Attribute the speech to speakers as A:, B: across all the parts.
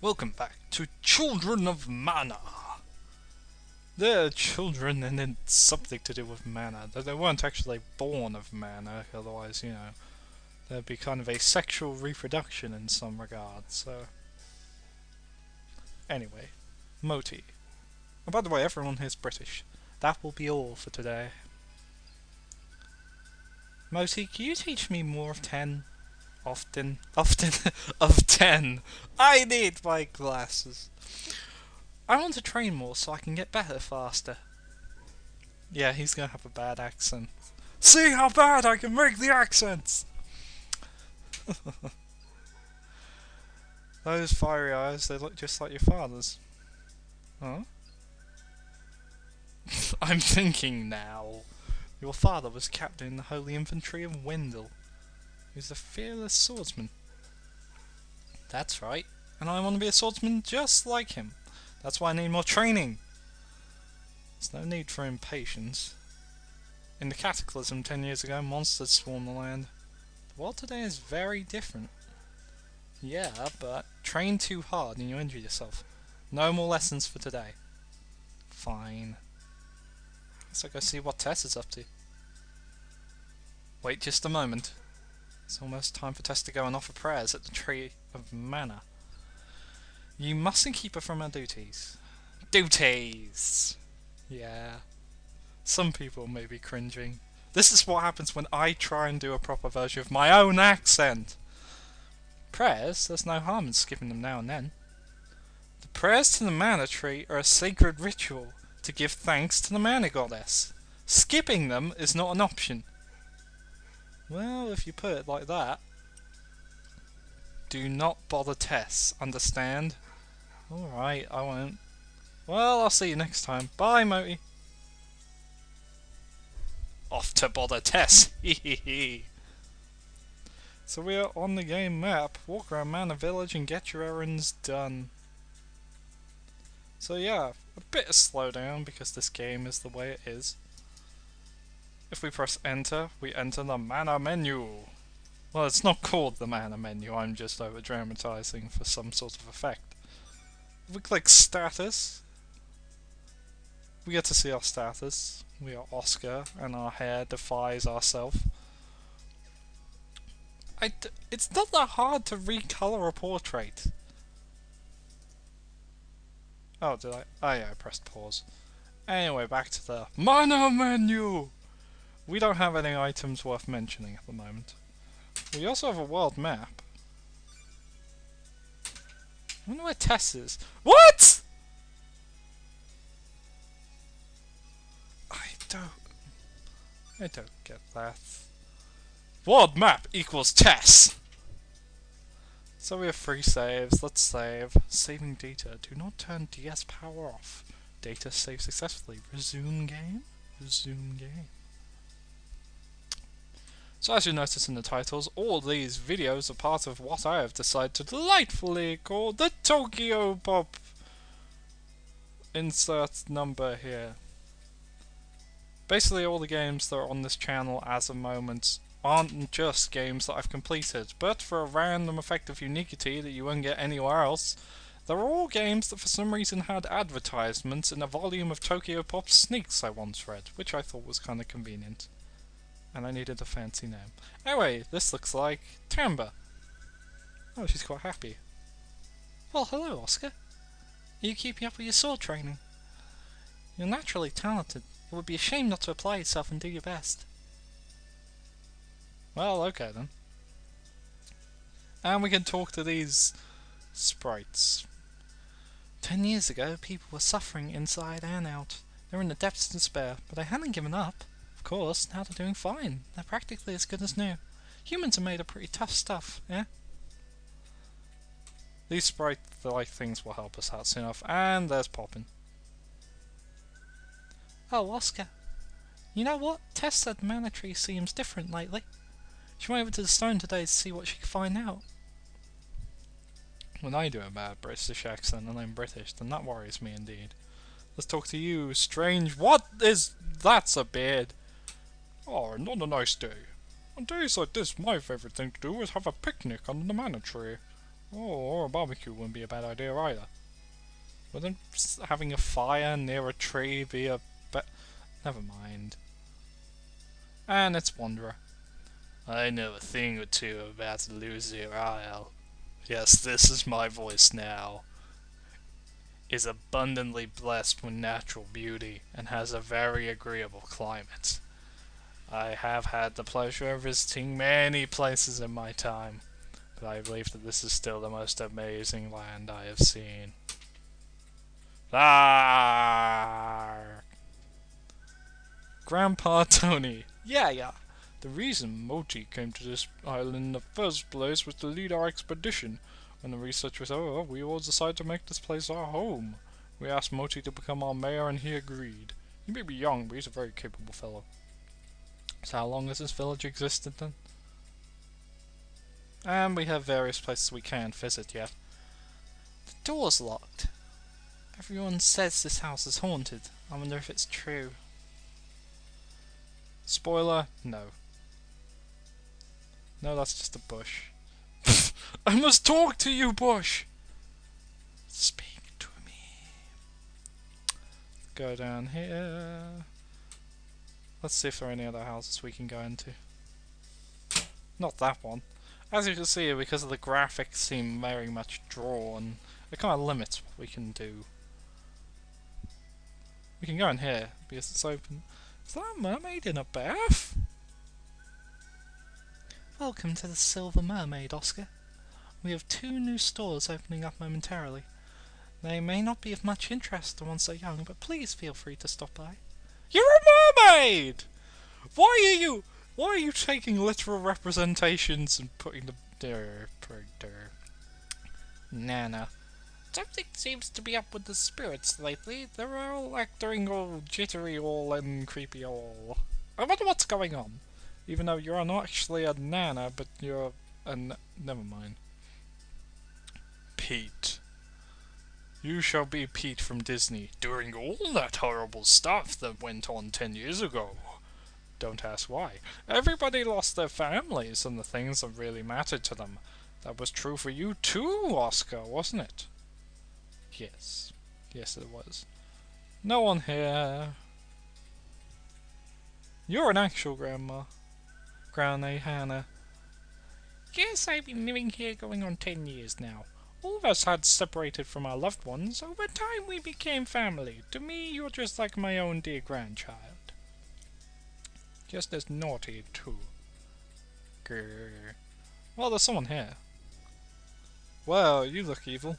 A: Welcome back to Children of Mana. They're children and then something to do with mana. They weren't actually born of mana, otherwise, there'd be kind of a sexual reproduction in some regards, so... Anyway, Moti. And by the way, everyone here's British. That will be all for today. Moti, can you teach me more of 10? Often of 10. I need my glasses. I want to train more so I can get better faster. Yeah, he's gonna have a bad accent. See how bad I can make the accents! Those fiery eyes, they look just like your father's. Huh? I'm thinking now. Your father was captain in the Holy Infantry of Wendell. He was a fearless swordsman. That's right, and I want to be a swordsman just like him. That's why I need more training. There's no need for impatience. In the Cataclysm 10 years ago, monsters swarmed the land. The world today is very different. Yeah, but train too hard and you injure yourself. No more lessons for today. Fine. Guess I'll go see what Tess is up to. Wait just a moment. It's almost time for Tess to go and offer prayers at the Tree of Mana. You mustn't keep her from her duties. Duties! Yeah. Some people may be cringing. This is what happens when I try and do a proper version of my own accent. Prayers? There's no harm in skipping them now and then. The prayers to the Mana Tree are a sacred ritual to give thanks to the Mana Goddess. Skipping them is not an option. Well, if you put it like that. Do not bother Tess, understand? Alright, I won't. Well, I'll see you next time. Bye, Moti. Off to bother Tess. Hehehe. So we are on the game map. Walk around Mana Village and get your errands done. So yeah, a bit of slowdown because this game is the way it is. If we press enter, we enter the Mana menu. Well, it's not called the Mana menu, I'm just over dramatising for some sort of effect. If we click status, we get to see our status. We are Oscar and our hair defies ourself. It's not that hard to recolor a portrait. Oh, did I? Oh yeah, I pressed pause. Anyway, back to the Mana menu! We don't have any items worth mentioning at the moment. We also have a world map. I wonder where Tess is. What?! I don't get that. World map equals Tess! So we have 3 saves. Let's save. Saving data. Do not turn DS power off. Data saved successfully. Resume game? Resume game. So as you notice in the titles, all these videos are part of what I have decided to delightfully call the Tokyo Pop. Insert number here. Basically all the games that are on this channel as of moment aren't just games that I've completed, but for a random effect of uniquity that you won't get anywhere else, they're all games that for some reason had advertisements in a volume of Tokyo Pop Sneaks I once read, which I thought was kinda convenient. And I needed a fancy name. Anyway, this looks like Tamba. Oh, she's quite happy. Well, hello, Oscar. Are you keeping up with your sword training? You're naturally talented. It would be a shame not to apply yourself and do your best. Well, okay then. And we can talk to these sprites. 10 years ago, people were suffering inside and out. They were in the depths of despair, but they hadn't given up. Of course, now they're doing fine. They're practically as good as new. Humans are made of pretty tough stuff, yeah? These sprite-like things will help us out soon enough. And there's Poppin. Oh, Oscar. You know what? Tess said the Mana Tree seems different lately. She went over to the stone today to see what she could find out. When I do a bad British accent and I'm British, then that worries me indeed. Let's talk to you, strange. What is... That's a beard. Oh, not a nice day. On days like this, my favourite thing to do is have a picnic under the Mana Tree. or a barbecue wouldn't be a bad idea either. Wouldn't having a fire near a tree be a never mind. And it's Wanderer. I know a thing or two about the Loser Isle. Yes, this is my voice now. Is abundantly blessed with natural beauty and has a very agreeable climate. I have had the pleasure of visiting many places in my time, but I believe that this is still the most amazing land I have seen. Grandpa Tony. Yeah. The reason Moti came to this island in the first place was to lead our expedition. When the research was over, we all decided to make this place our home. We asked Moti to become our mayor and he agreed. He may be young, but he's a very capable fellow. So how long has this village existed then? And we have various places we can't visit yet. The door's locked. Everyone says this house is haunted. I wonder if it's true. Spoiler, no. No, that's just a bush. I must talk to you, bush! Speak to me. Go down here. Let's see if there are any other houses we can go into. Not that one. As you can see, because of the graphics seem very much drawn, it kind of limits what we can do. We can go in here, because it's open. Is that a mermaid in a bath? Welcome to the Silver Mermaid, Oscar. We have 2 new stores opening up momentarily. They may not be of much interest to one so young, but please feel free to stop by. You're a mermaid! Why are you taking literal representations and putting the Nana. Something seems to be up with the spirits lately. They're all acting all jittery all and creepy all. I wonder what's going on. Even though you're not actually a Nana, but you're a never mind. Pete. You shall be Pete from Disney during all that horrible stuff that went on 10 years ago. Don't ask why. Everybody lost their families and the things that really mattered to them. That was true for you too, Oscar, wasn't it? Yes. Yes, it was. No one here. You're an actual grandma. Granny Hannah. Yes, I've been living here going on 10 years now. All of us had separated from our loved ones. Over time we became family. To me, you're just like my own dear grandchild. Just as naughty, too. Grr. Well, there's someone here. Well, you look evil.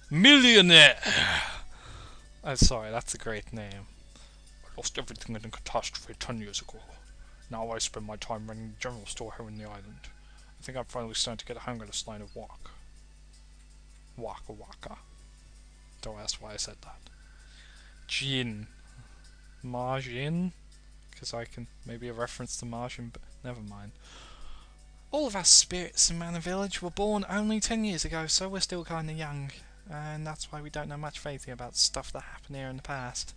A: Millionaire! I'm sorry, that's a great name. I lost everything in a catastrophe 10 years ago. Now I spend my time running the general store here in the island. I think I'm finally starting to get a hang of this line of walk. Waka waka. Don't ask why I said that. Jin. Margin? Because I can maybe a reference to Margin, but never mind. All of us spirits in Manor Village were born only 10 years ago, so we're still kinda young. And that's why we don't know much vaguely about stuff that happened here in the past.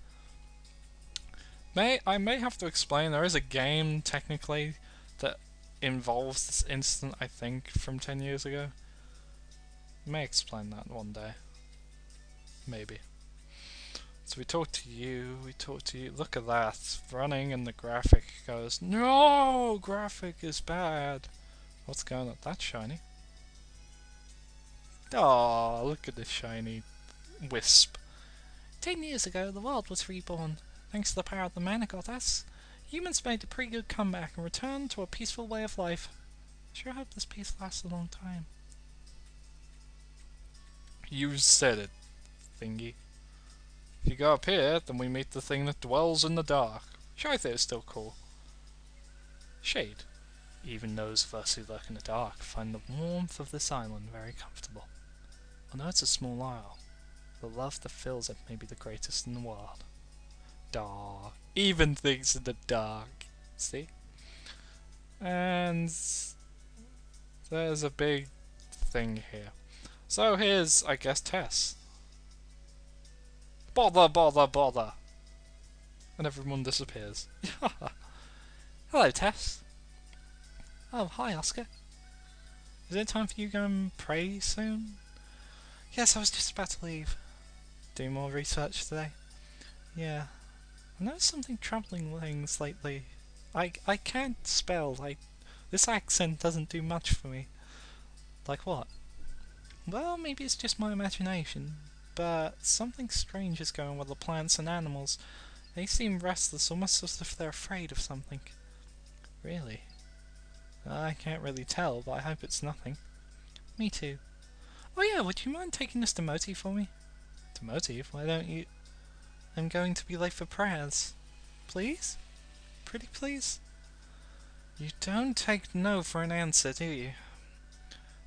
A: I may have to explain, there is a game, technically, that involves this incident, I think, from 10 years ago. May explain that one day. Maybe. So we talk to you, look at that, running and the graphic goes, no, graphic is bad. What's going on? That's shiny. Oh, look at this shiny wisp. 10 years ago, the world was reborn. Thanks to the power of the Mana Goddess, humans made a pretty good comeback and returned to a peaceful way of life. Sure hope this peace lasts a long time. You said it, thingy. If you go up here, then we meet the thing that dwells in the dark. Which I think is still cool. Shade. Even those of us who lurk in the dark find the warmth of this island very comfortable. Although it's a small isle, the love that fills it may be the greatest in the world. Dark. Even things in the dark. See? And there's a big thing here. So here's, I guess, Tess. Bother, bother, bother. And everyone disappears. Hello, Tess. Oh, hi, Oscar. Is it time for you to go and pray soon? Yes, I was just about to leave. Do more research today? Yeah. I noticed something troubling things lately. I can't spell, this accent doesn't do much for me. Like what? Well, maybe it's just my imagination, but something strange is going on with the plants and animals. They seem restless, almost as if they're afraid of something. Really? I can't really tell, but I hope it's nothing. Me too. Oh yeah, would you mind taking this to Moti for me? To Moti? Why don't you... I'm going to be late for prayers. Please? Pretty please? You don't take no for an answer, do you?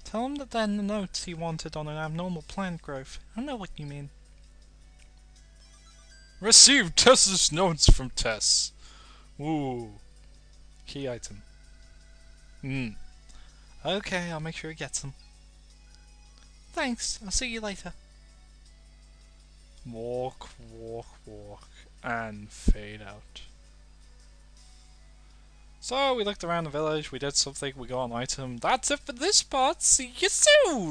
A: Tell him that they're the notes he wanted on an abnormal plant growth. I know what you mean. Receive Tess's notes from Tess. Ooh. Key item. Okay, I'll make sure he gets them. Thanks, I'll see you later. Walk, walk, walk, and fade out. So, we looked around the village, we did something, we got an item. That's it for this part, see you soon!